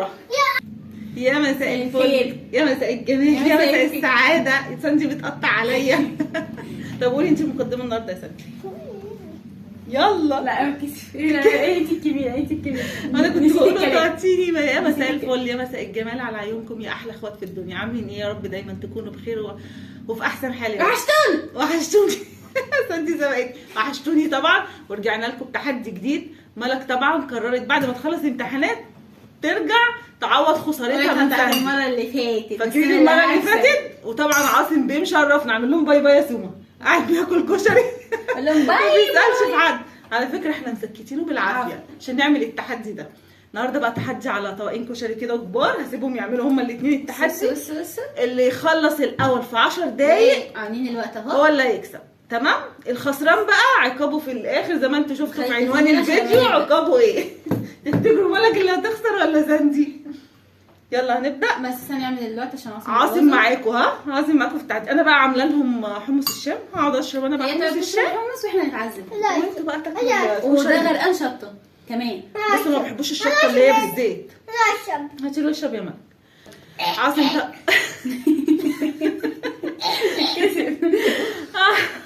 خضرة. يا مساء الفل، يا مساء الجمال، يا مساء السعادة. ساندي بتقطع عليا. طب قولي انت مقدمة النهارده يا ساندي. يلا. لا انت الكبيرة، انت الكبيرة. انا كنت بقول قطعتيني. يا مساء الفل، يا مساء الجمال على عيونكم يا احلى اخوات في الدنيا. عاملين ايه؟ يا رب دايما تكونوا بخير وفي احسن حال. وحشتوني. ساندي زمايلي وحشتوني طبعا. ورجعنا لكم بتحدي جديد. ملك طبعا قررت بعد ما تخلص امتحانات ترجع تعوض خسارتها من ساندي المرة اللي فاتت. فاكرين المرة اللي فاتت؟ وطبعا عاصم بيه مشرفنا. عامل لهم باي باي يا سوما، قاعد بياكل كشري. قول لهم باي. ما بيسالش في حد. على فكره احنا مسكتينه بالعافيه عشان نعمل التحدي ده. النهارده بقى تحدي على طبقين كشري كده كبار. هسيبهم يعملوا هما الاثنين التحدي. اللي يخلص الاول في 10 دقايق قاعدين الوقت اهو هو اللي هيكسب. تمام. الخسران بقى عقابه في الاخر زي ما انتوا شفتوا في عنوان الفيديو. عقابه ايه؟ تفتكروا مالك اللي هتخسر ولا ساندي؟ يلا هنبدا. بس هنعمل دلوقتي عشان عاصم معاكم. عاصم معاكم في التعدي. انا بقى عامله لهم حمص الشام. هقعد اشرب انا بقى حمص الشام. حمص واحنا نتعذب. وانتوا بقى تاكلوا. وده غرقان شطه كمان. بس ما بحبوش الشطه اللي هي بالزيت. لا اشرب. هاتي له اشرب يا مالك. عاصم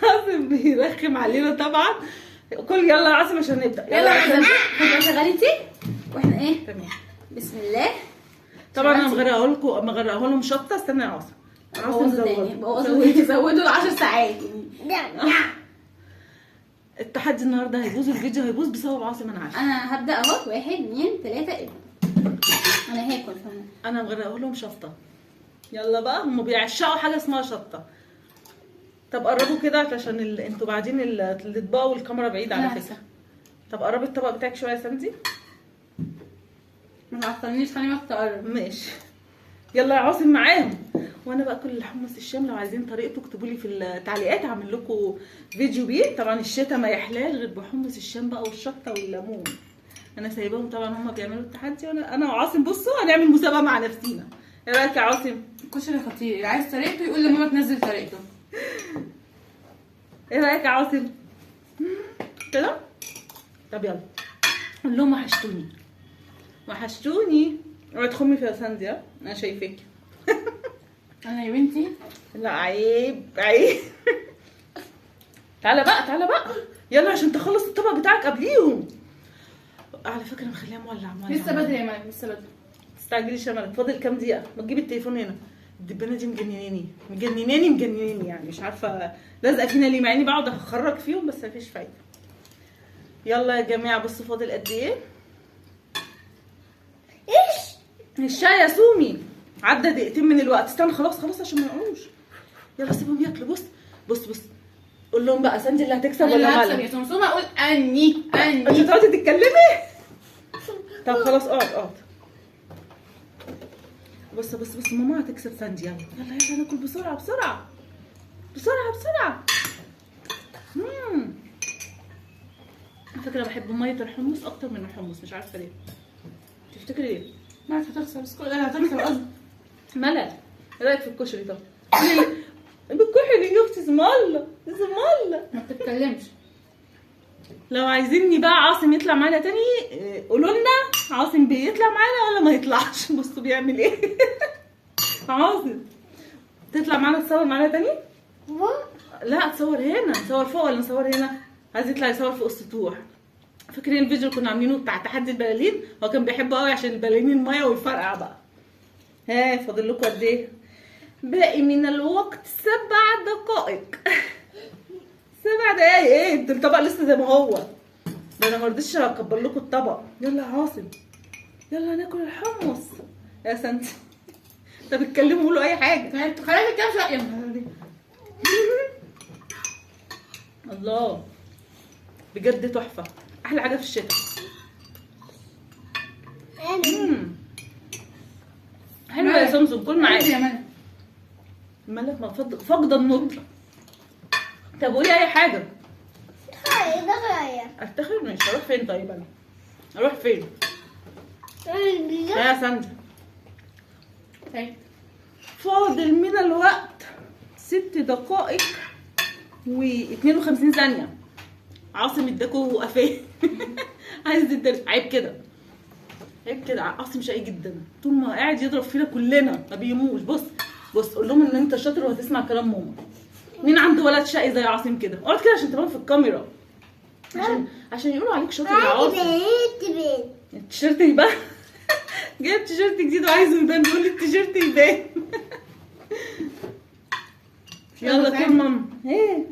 عاصم بيرخم علينا طبعا. كل يلا يا عاصم عشان نبدا. يلا عاصم شغالي انت واحنا ايه. تمام. بسم الله. طبعا انا مغرقه لهم شطه. استنى يا عاصم. زودوا 10 ساعات. التحدي النهارده هيبوظ. الفيديو هيبوظ بسبب عاصم. انا عارفه. انا هبدا اهو. 1 2 3 انا هاكل. انا مغرقه لهم شطه. يلا بقى. هم بيعشقوا حاجه اسمها شطه. طب قربوا كده عشان انتوا بعدين الاطباق والكاميرا بعيد على فكره. طب قربي الطبق بتاعك شويه يا ساندي. ما تعطلنيش. خليني تقرب. ماشي. يلا يا عاصم معاهم. وانا باكل الحمص الشام. لو عايزين طريقته اكتبوا لي في التعليقات. هعمل لكم فيديو بيه. طبعا الشتا ما يحلاش غير بحمص الشام بقى والشطه والليمون. انا سايباهم طبعا هم بيعملوا التحدي. وانا وعاصم بصوا هنعمل مسابقه مع نفسينا. ايه رايك يا عاصم؟ الكشري خطير. اللي عايز طريقته يقول لماما تنزل طريقته. ايه رايك يا عاصم؟ كده. طب يلا قول لهم وحشتوني. وحشتوني. اوعي تخمي في ساندي. انا شايفاكي. انا يا بنتي. لا عيب عيب. تعالى بقى يلا عشان تخلص الطبق بتاعك قبليهم. على فكره مخليها مولع. لسه بدري يا مالك، لسه بدري. تستعجليش يا مالك. فاضل كام دقيقه؟ ما تجيبي التليفون هنا. الدبانه دي مجنناني يعني. مش عارفه لازقه فينا ليه، مع اني بقعد اخرج فيهم بس مفيش فايده. يلا يا جماعه بصوا فاضل قد ايه. الشاي يا سومي عدى دقيقتين من الوقت. استنى خلاص عشان ما يقعوش. يلا سيبهم ياكلوا. بص قول لهم بقى ساندي اللي هتكسب ولا مالك؟ يا سمسومه اقول اني انت تقعدي تتكلمي. طب خلاص اقعد. بص ماما هتكسب ساندي. يلا ناكل بسرعه. على فكره بحب ميه الحمص اكتر من الحمص. مش عارفه ليه. تفتكري ليه؟ مالك هتخسر. بس كل هتخسر قصدي. ملل. ايه رايك في الكشري طب؟ بالكحري يا اختي. اسم الله ما بتتكلمش. لو عايزيني بقى عاصم يطلع معانا تاني قولوا لنا. عاصم بيطلع معانا ولا ما يطلعش؟ بصوا بيعمل ايه. عاصم تطلع معانا تصور معانا تاني؟ لا تصور هنا. نصور فوق ولا نصور هنا؟ عايز يطلع يصور فوق السطوح. فاكرين الفيديو اللي كنا عاملينه بتاع تحدي البلالين؟ هو كان بيحبه قوي عشان البلالين الميه ويفرقع بقى. فاضل لكم قد ايه؟ باقي من الوقت 7 دقائق. 7 دقايق ايه؟ انتوا الطبق لسه زي ما هو. ده انا ما رضيتش اكبر لكم الطبق. يلا يا عاصم. يلا ناكل الحمص يا سنتي. طب اتكلموا قولوا اي حاجه. خلينا نتكلم شويه. يا نهار الله بجد تحفه. احلى حاجه في الشتاء. حلوه يا سمسم. كل معايا. مالك فاقده النطق. طب قولي اي حاجه. افتخر. مش هروح فين طيب؟ انا اروح فين يا ساندي؟ فاضل من الوقت 6 دقائق و52 ثانيه. عاصم اداكوا قفاه. عايز عيب كده. هيك كده عاصم شقي جدا، طول ما قاعد يضرب فينا كلنا ما بيموش. بص بص قول لهم ان انت شاطر وهتسمع كلام ماما. مين عنده ولد شقي زي عاصم كده؟ اقعد كده عشان تبان في الكاميرا، عشان يقولوا عليك شاطر يا عاصم. التيشيرت يبان. جايب تيشيرت جديد وعايزه يبان، بيقول لي التيشيرت يبان. يلا كل ماما. ايه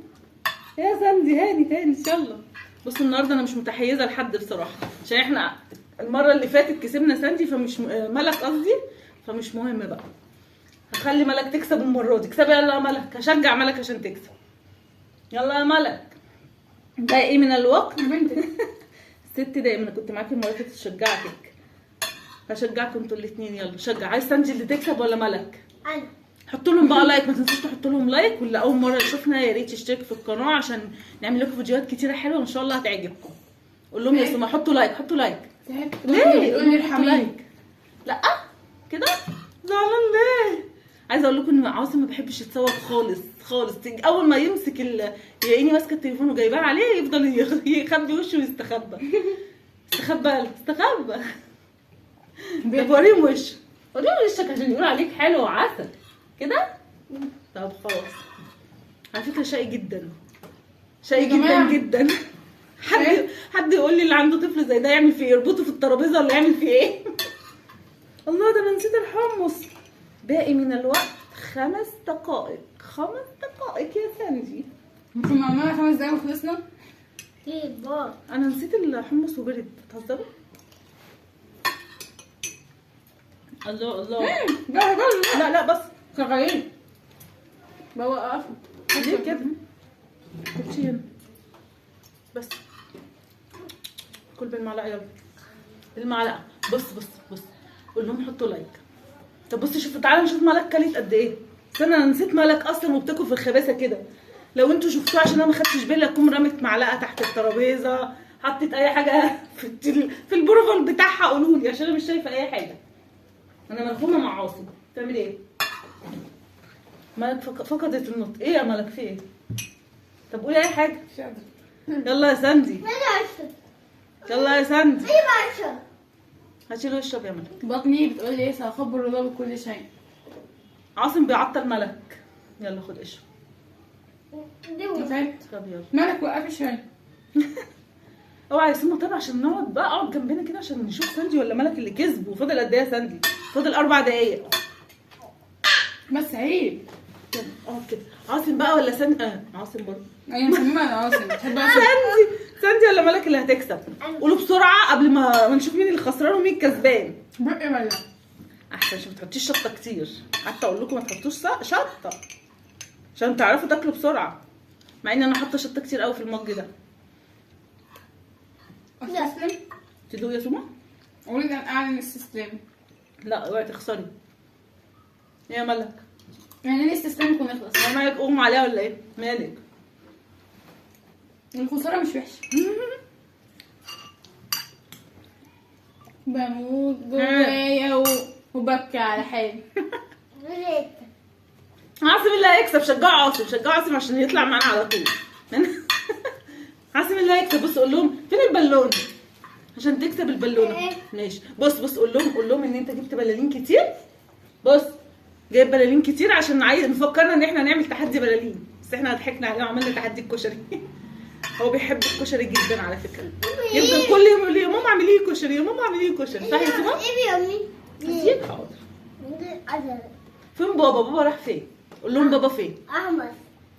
يا ساندي هاني تاني يلا. بصوا النهارده انا مش متحيزه لحد بصراحه، عشان احنا المره اللي فاتت كسبنا ساندي فمش ملك قصدي، فمش مهم بقى. هخلي ملك تكسب المره دي. اكسبي يلا يا ملك، هشجع ملك عشان تكسب. يلا يا ملك. ده ايه من الوقت يا بنتي 6 دقايق. انا كنت معاكي المره اللي فاتت شجعتك، هشجعكم انتوا الاثنين. يلا شجع. عايز ساندي اللي تكسب ولا ملك؟ انا. حطوا لهم بقى لايك، ما تنسوش تحطوا لهم لايك، واللي اول مره يشوفنا يا ريت يشترك في القناه عشان نعمل لكم فيديوهات كتيره حلوه ان شاء الله هتعجبكم. قول لهم يا سما حطوا لايك، حطوا لايك. ليه؟ قولي حطوا ارحميني. لايك. لا كده زعلان ليه؟ عايزه اقول لكم ان عاصم ما بيحبش يتصور خالص خالص. اول ما يمسك يلاقيني ماسكه التليفون وجايباه عليه يفضل يخبي وشه ويستخبى. استخبى استخبى. طب وريهم وشك، وريهم وشك عشان يقولوا عليك حلو وعسل كده. طب خلاص. على فكره شقي جدا، شقي يا جدا جماعة. جدا. حد يقول لي اللي عنده طفل زي ده يعمل فيه ايه؟ يربطه في الترابيزه ولا يعمل فيه ايه؟ الله، ده انا نسيت الحمص. باقي من الوقت 5 دقائق. 5 دقائق يا ساندي. كنا عملنا 5 دقايق وخلصنا. انا نسيت الحمص وبرد. بتهزروا؟ الله الله. لا لا بس شغالين بوقف ليه كده؟ كوتشي هنا بس. كل بالمعلقه يلا، بالمعلقه. بص بص بص قول لهم حطوا لايك. طب بصي شوفوا، تعالوا نشوف ملك كلت قد ايه. استنى انا نسيت ملك اصلا وبتاكل في الخباثه كده. لو انتوا شفتوه عشان انا ما خدتش بالي اكون رمت معلقه تحت الترابيزه، حطيت اي حاجه في البروفال بتاعها قولوا لي عشان انا مش شايفه اي حاجه. انا ملخومه مع عاصم. بتعمل ايه؟ ملك فقدت النطق. ايه يا ملك في ايه؟ طب قولي اي حاجه. يلا يا ساندي، يلا يا ساندي. هاتيله يشرب يا ملك. بطني بتقول لي سأخبر الله بكل شيء. عاصم بيعطل ملك. يلا خد اشرب. تعبت. طب يلا. مالك وقفي شويه. اوعى يا سمو. طب عشان نقعد بقى، اقعد جنبنا كده عشان نشوف ساندي ولا ملك اللي كسب. وفاضل قد ايه يا ساندي؟ فاضل 4 دقايق بس عيب. يلا اقعد كده. عاصم بقى ولا ساندي؟ عاصم برضه. ايوه مسمومه انا عاصم بتحب عاصم. ساندي ولا ملك اللي هتكسب؟ قولوا بسرعه قبل ما نشوف مين اللي خسران ومين الكسبان. بقي ولا احسن عشان ما تحطيش شطه كتير. حتى اقول لكم ما تحطوش شطه عشان تعرفوا تاكلوا بسرعه، مع ان انا حاطه شطه كتير قوي في المج ده. استسلم؟ تدوق يا سما؟ قولي ده اعلن استسلام. لا اوعي تخسري يا ملك. يعني ليه استسلام يكون يخلص؟ هو مالك اغمى عليها ولا ايه؟ مالك؟ الخساره مش وحشه. بموت جوايا وببكي على حالي. عاصم اللي هيكسب. شجعوا عاصم، شجعوا عاصم عشان يطلع معانا على طول. عاصم اللي هيكسب. بص قول لهم فين البالون عشان تكسب البالونه. ماشي. بص قول لهم ان انت جبت بلالين كتير. بص جايب بلالين كتير عشان عايز مفكرنا ان احنا نعمل تحدي بلالين، بس احنا ضحكنا عليه وعملنا تحدي الكشري. هو بيحب الكشري جدا على فكره. يفضل كل يوم يقول لي يا ماما اعملي لي كشري، يا ماما اعملي لي كشري. صح يا سما؟ اكيد حاضر. فين بابا؟ بابا راح فين؟ قول لهم بابا فين؟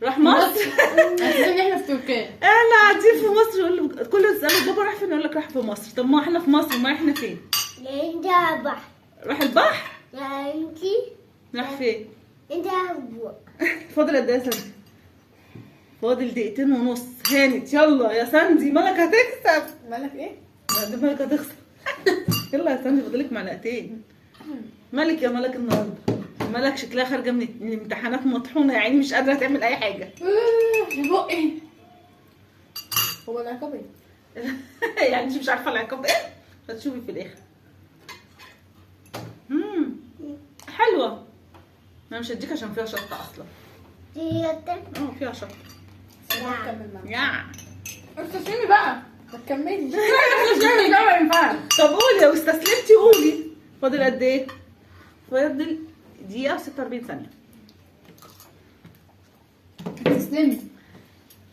راح مصر. اساسا احنا في تركيا. احنا قاعدين في مصر. يقول له كل يسأله بابا راح فين؟ يقول لك راح في مصر. طب ما احنا في مصر، ما احنا فين؟ راح البحر. راح فين؟ فاضل قد ايه يا ساندي؟ فاضل 2 دقيقتين ونص. هانت يلا يا ساندي. ملك هتكسب. مالك ايه؟ لا دي ملك هتخسر. يلا يا ساندي فاضلك معلقتين. ملك يا ملك النهارده. ملك شكلها خارجه من الامتحانات مطحونه، يعني مش قادره تعمل اي حاجه. بقي هو العقاب ايه؟ يعني انت مش عارفه العقاب ايه؟ هتشوفي في الاخر. حلوه. انا مش هديك عشان فيها شطه اصلا. فيها شطه. كمل معاك. يا استسلمي بقى. ما تكمليش. ما ينفعش. طب قولي لو استسلمتي قولي. فاضل قد ايه؟ فاضل دقيقة و46 ثانية. تسلمي.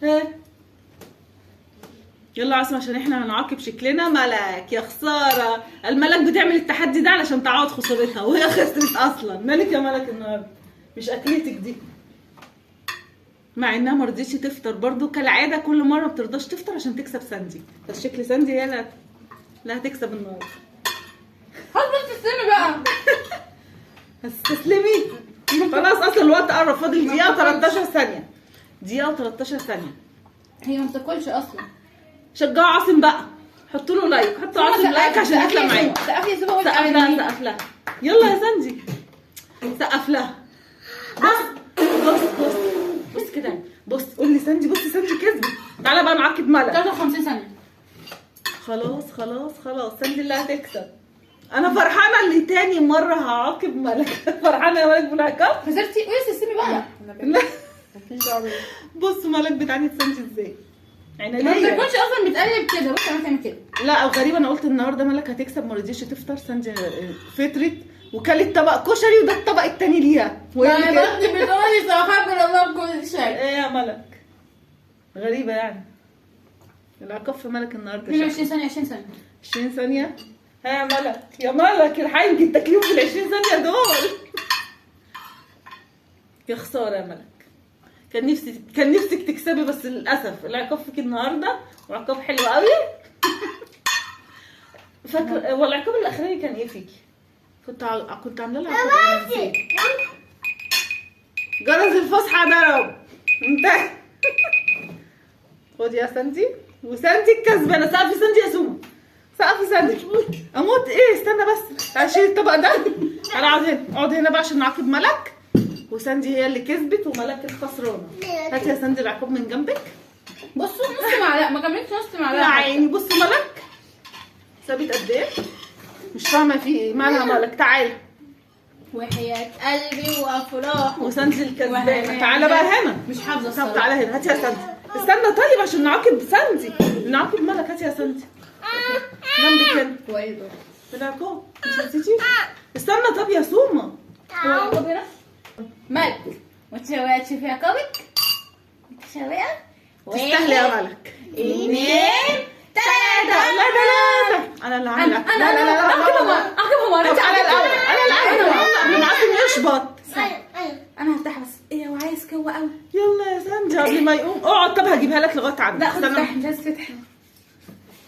ها يلا عاصم عشان احنا هنعاقب شكلنا ملك. يا خسارة، الملك بتعمل التحدي ده علشان تعوض خسارتها وهي خسرت اصلا. مالك يا ملك النهارده؟ مش اكلتك دي. مع انها ما رضيتش تفطر برضو كالعاده، كل مره ما بترضاش تفطر عشان تكسب ساندي. فالشكل ساندي هي اللي هتكسب النهارده. خلاص بس تسلمي بقى. هتستسلمي؟ خلاص اصلا الوقت قرب، فاضل دقيقه و13 ثانيه. دقيقه و13 ثانيه. هي ما بتاكلش اصلا. شجعوا عاصم بقى، حطوا له لايك، حطوا عاصم لايك عشان يطلع معايا. سقف يا سوبر. سقف لها، سقف لها. يلا يا ساندي سقف لها. بص كده، بص قول لي ساندي. بص ساندي كسبت. تعالى بقى نعاقب ملك. 53 ثانيه. خلاص ساندي اللي هتكسب. انا فرحانه اللي تاني مره هعاقب ملك. فرحانه يا ملك بالعقاب. خسرتي قولي تسلمي بقى. لا مفيش دعوه. بص ملك بتعاند ساندي ازاي. ما عناديه. بتاكلش اصلا، بتقلب كده. بص انا بتعمل كده. لا غريبه، انا قلت النهارده ملك هتكسب، ما رضيتش تفطر. ساندي فطرت وكلت طبق كشري وده الطبق التاني ليها. انا بطني بتقولي صراحه بالله بكل شيء. ايه يا ملك؟ غريبه يعني. العقاب في ملك النهارده 22 ثانيه. 20 ثانيه. 20 ثانيه. ها يا ملك، يا ملك الحقي يمكن تاكليهم في ال 20 ثانيه دول. يا خساره يا ملك، كان نفسك تكسبي بس للاسف العقاب فيك النهارده، وعقاب حلو قوي. فاكر هو العقاب الاخراني كان ايه فيكي؟ كنت عامله لها عقاب إيه؟ جرس الفسحه ضرب. انتهى. خدي يا ساندي، وساندي الكسبانه. سقفي ساندي يا سوما، سقفي ساندي. اموت ايه؟ استنى بس، تعالي شيلي الطبق ده. تعالي اقعد هنا بقى عشان نعاقب ملك. وساندي هي اللي كسبت وملك الخسرانه. هاتي يا ساندي العقاب من جنبك. بصوا نص معلقه، ما كملتش نص معلقه. يا عيني بصي ملك سابت قد ايه؟ مش فاهمه في ايه مالها ملك. تعالي. وحياة قلبي وافراح. وساندي الكسبانه. تعالى بقى هنا. مش حافظه طب الصراحه. تعالى هنا. هاتي يا ساندي. استنى طيب عشان نعاقب ساندي، نعاقب ملك. هاتي يا ساندي جنبك هنا. هو ايه ده؟ العقاب مش نسيتي؟ استنى طب يا سوما. هو العقاب هنا؟ مالك؟ متشوقة تشوفي عقابك؟ متشوقة؟ تستاهلي يا ملك. 2 3. لا انا اللي عامله. لا اعقبها مرة. طب انا الاول قبل ما عاصم يشبط. انا هفتح بس. ايه هو عايز كوة قوي. يلا يا ساندي قبل ما يقوم. اقعد. طب هجيبها لك لغايه عندك. لا خد افتحي، مش عايز تفتحي.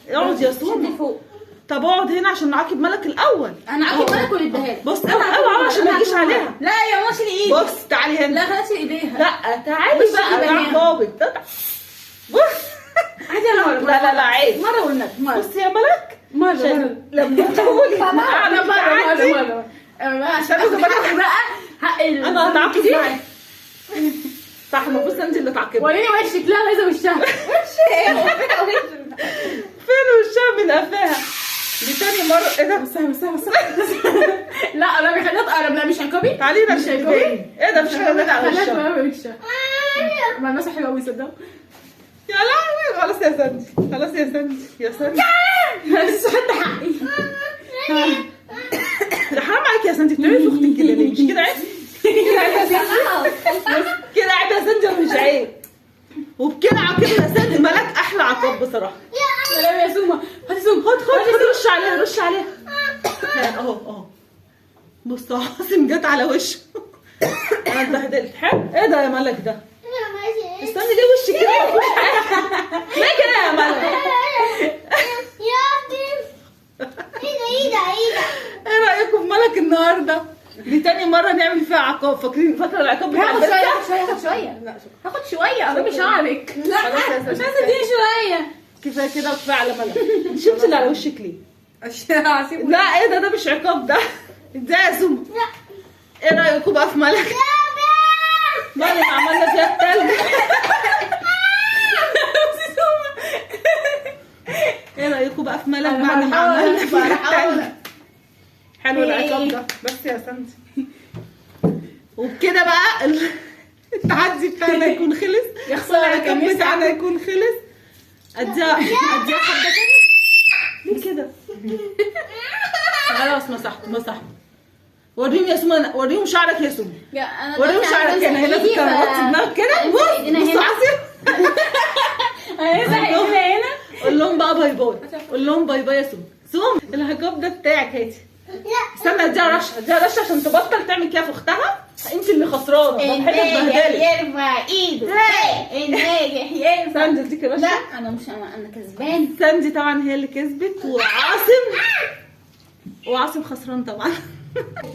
اقعد يا شدي سوما. فوق. طب اقعد هنا عشان نعاقب ملك الاول. انا عاقب مالك ولا اديها لك؟ بص اوعى عشان ما تجيش عليها. لا يا ماشي ايدي. بص تعالي هنا. لا خلاص ايديها. لا تعالي وشك بقى. يبقى ده هنا. عقابك. بص عادي انا مرة. لا عيب. مرة والنبي مرة. بصي يا ملك مرة. لما تقولي انا مرة. عشان انا بقى حق انا هتعاقب معاك. صح، المفروض انت اللي تعاقبي. وريني وشك. لا عايزه وشها. وش ايه؟ فين وشها من قفاها؟ دي تاني مرة. ايه ده؟ بس لا انا بخليها تقرب. لا مش عقابي. تعالي هنا. مش عقابي. ايه ده؟ مش حاجة على خليها وشها. تقرب وشها. ما الناس حلوه قوي صدق. يا لهوي. خلاص يا ساندي، خلاص يا ساندي، يا ساندي. بس حتى حقي. حرام عليك يا ساندي، بتعملي في اختك كده ليه؟ مش كده عيب؟ كده عيب يا ساندي ولا مش عيب؟ وبكده عاقبها يا ساندي. ملك احلى عقاب بصراحه. سلام يا سوما. هاتي سوما. خد رش عليها، رش عليها. اهو بص عاصم جت على وشه. انا اتبهدلت. حلو. ايه ده يا ملك ده؟ استني ليه وشك كده ما فيهوش حاجه؟ ليه كده يا ملك؟ ايه رايكم في ملك النهارده؟ دي تاني مره نعمل فيها عقاب. فاكره العقاب بتاع هاخد البسكة؟ شويه. هاخد شويه. لا هاخد شويه. قربي شعرك. لا خلاص يا مش ساندي. عايزه اديني شويه. كفايه كده وكفايه على ملك. انت شفتي اللي على وشك ليه؟ لا ايه ده مش عقاب ده. ازاي يا سوما؟ ايه رايكم بقى في ملك؟ ملك عملنا فيها التلج. ايه رايكم بقى في ملك بعد ما عملنا فيها التلج؟ حلو العقاب ده. بس يا ساندي وبكده بقى التحدي بتاعنا يكون خلص. يا خساره العقاب بتاعنا يكون خلص. اديها حبه تاني. ليه كده؟ خلاص مسحت. وريهم يا سمى، وريهم شعرك يا سمى، وريهم شعرك هنا في الكاميرا. وطي دماغك كده. بص عاصم هنا. قول لهم بقى باي باي. قول لهم باي باي يا سمى. الحجاب ده بتاعك هاتي. استنى اديها رشه عشان تبطل تعمل كده في اختها. انت اللي خسرانه. يرفع ايده. الناجح يرفع. ساندي اديكي رشه. لا انا كسبان. ساندي طبعا هي اللي كسبت، وعاصم خسران طبعا.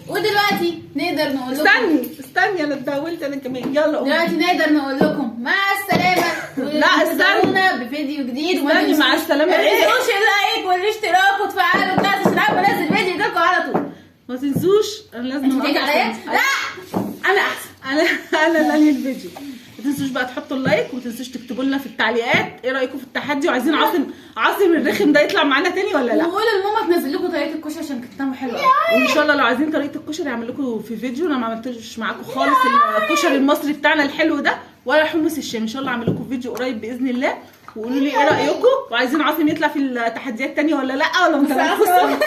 ودلوقتي نقدر نقول لكم استني انا اتداولت انا كمان. يلا قومي. دلوقتي نقدر نقول لكم مع السلامه. لا استنى بفيديو جديد. استني مع السلامه. ما تنسوش اللايك والاشتراك وتفعلوا الجرس عشان اول ما انزل فيديو يجيلكم على طول. ما تنسوش. انا لازم تيجي عليا؟ لا انا احسن. انا اللي انهي الفيديو. ما تنسوش بقى تحطوا اللايك، وما تنسوش تكتبوا لنا في التعليقات ايه رايكم في التحدي، وعايزين عاصم الرخم ده يطلع معانا تاني ولا لا. وقولوا لماما تنزل لكم طريقه الكشري عشان كانت طعمه حلو قوي. وان شاء الله لو عايزين طريقه الكشري اعمل لكم في فيديو. انا ما عملتش معاكم خالص الكشري المصري بتاعنا الحلو ده ولا حمص الشام. ان شاء الله اعمل لكم فيديو قريب باذن الله. وقولوا لي ايه رايكم، وعايزين عاصم يطلع في التحديات تانية ولا لا، ولا متابعين.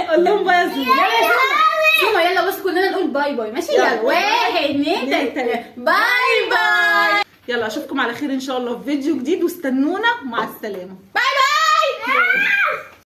قول لهم بقى يا زوزو. سوما يلا بس كلنا نقول باي باي. ماشي يلا 1 2 3 باي باي. يلا اشوفكم على خير ان شاء الله في فيديو جديد، واستنونا. مع السلامه. باي باي.